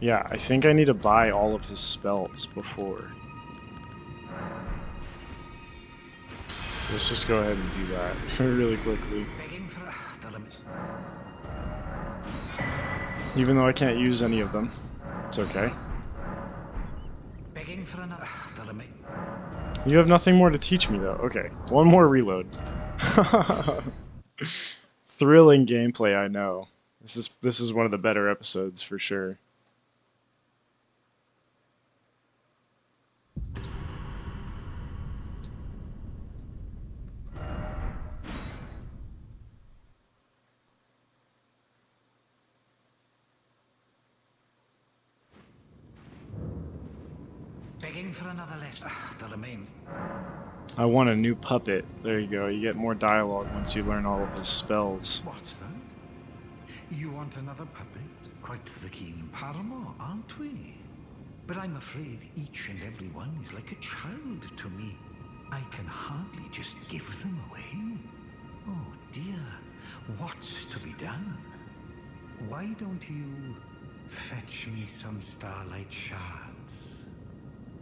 Yeah, I think I need to buy all of his spells before. Let's just go ahead and do that really quickly. Begging for Even though I can't use any of them. It's okay. Begging for another. You have nothing more to teach me, though. Okay, one more reload. Thrilling gameplay, I know. This is one of the better episodes for sure. Begging for another lesson. There remains. I want a new puppet. There you go. You get more dialogue once you learn all of his spells. What's that? You want another puppet? Quite the keen paramour, aren't we? But I'm afraid each and every one is like a child to me. I can hardly just give them away. Oh dear, what's to be done? Why don't you fetch me some starlight shards?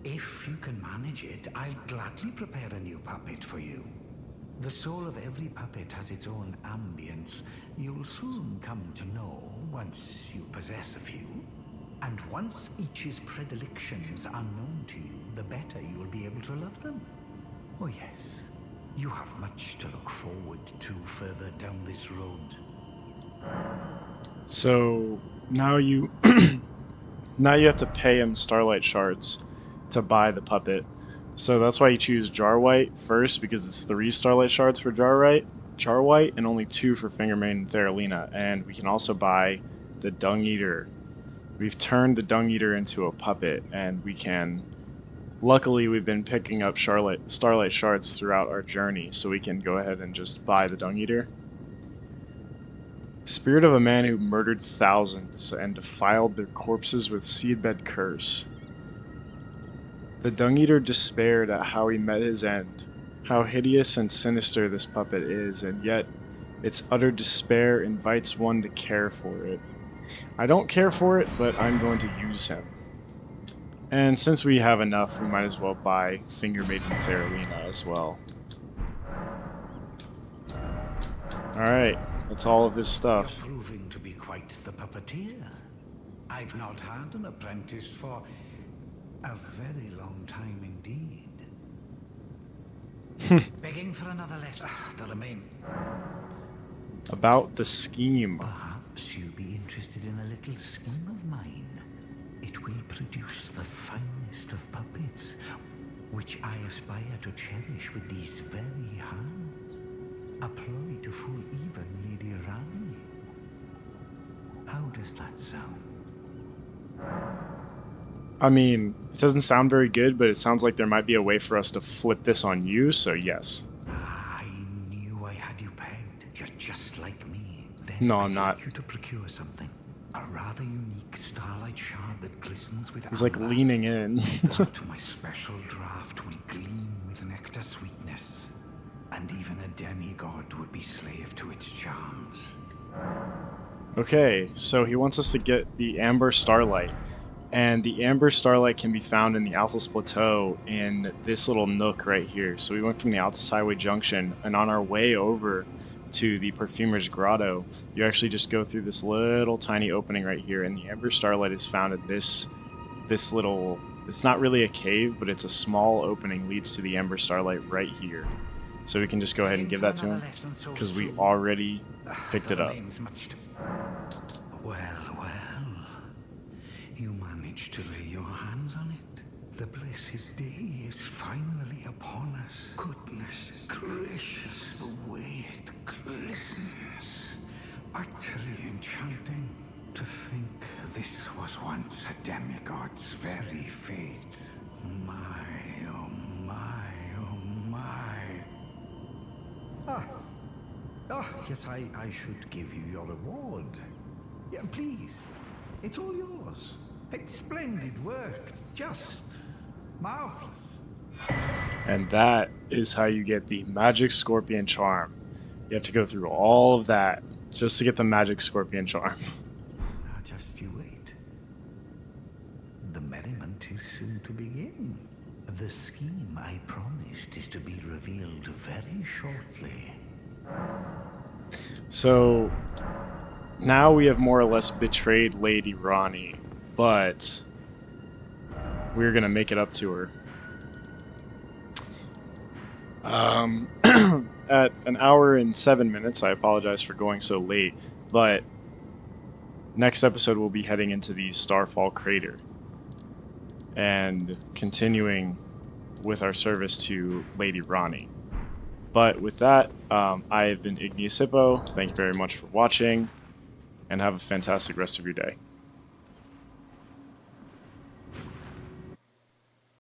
If you can manage it, I'll gladly prepare a new puppet for you. The soul of every puppet has its own ambience. You'll soon come to know once you possess a few. And once each's predilections are known to you, the better you'll be able to love them. Oh yes, you have much to look forward to further down this road. So now you now you have to pay him starlight shards to buy the puppet. So that's why you choose Jarwhite first, because it's 3 starlight shards for Jarwhite, and only 2 for Finger Maiden and Theralina. And we can also buy the Dung Eater. We've turned the Dung Eater into a puppet, and we can... Luckily, we've been picking up starlight shards throughout our journey, so we can go ahead and just buy the Dung Eater. Spirit of a man who murdered thousands and defiled their corpses with seedbed curse. The Dung Eater despaired at how he met his end, how hideous and sinister this puppet is, and yet its utter despair invites one to care for it. I don't care for it, but I'm going to use him. And since we have enough, we might as well buy Finger Maiden Theralina as well. Alright, that's all of his stuff. You're proving to be quite the puppeteer. I've not had an apprentice for... A very long time indeed. Begging for another lesson. The remain. About the scheme. Perhaps you'll be interested in a little scheme of mine. It will produce the finest of puppets, which I aspire to cherish with these very hands. A ploy to fool even Lady Rani. How does that sound? I mean, it doesn't sound very good, but it sounds like there might be a way for us to flip this on you, so yes. I knew I had you pegged. You're just like me. Then No, I'd I'm not. like you to procure something. A rather unique starlight shard that glistens with He's like amber. leaning in. That my special draft will gleam with nectar sweetness. And even a demigod would be slave to its charms. Okay, so he wants us to get the Amber Starlight. And the Amber Starlight can be found in the Altus Plateau in this little nook right here. So we went from the Altus Highway Junction, and on our way over to the Perfumer's Grotto, you actually just go through this little tiny opening right here, and the Amber Starlight is found in this little, it's not really a cave, but it's a small opening leads to the Amber Starlight right here. So we can just go ahead and give that to him, because we already picked it up. Well, well. You managed to lay your hands on it. The blessed day is finally upon us. Goodness gracious, the way it glistens. Utterly enchanting. To think this was once a demigod's very fate. My, oh my, oh my. Yes, I should give you your reward. Yeah, please. It's all yours. It's splendid work. It's just marvelous. And that is how you get the Magic Scorpion Charm. You have to go through all of that just to get the Magic Scorpion Charm. Now just you wait. The merriment is soon to begin. The scheme I promised is to be revealed very shortly. So now we have more or less betrayed Lady Rani, but we're gonna make it up to her. At an hour and 7 minutes, I apologize for going so late, but next episode we'll be heading into the Starfall Crater and continuing with our service to Lady Rani. But with that, I have been Igneous Hippo. Thank you very much for watching, and have a fantastic rest of your day.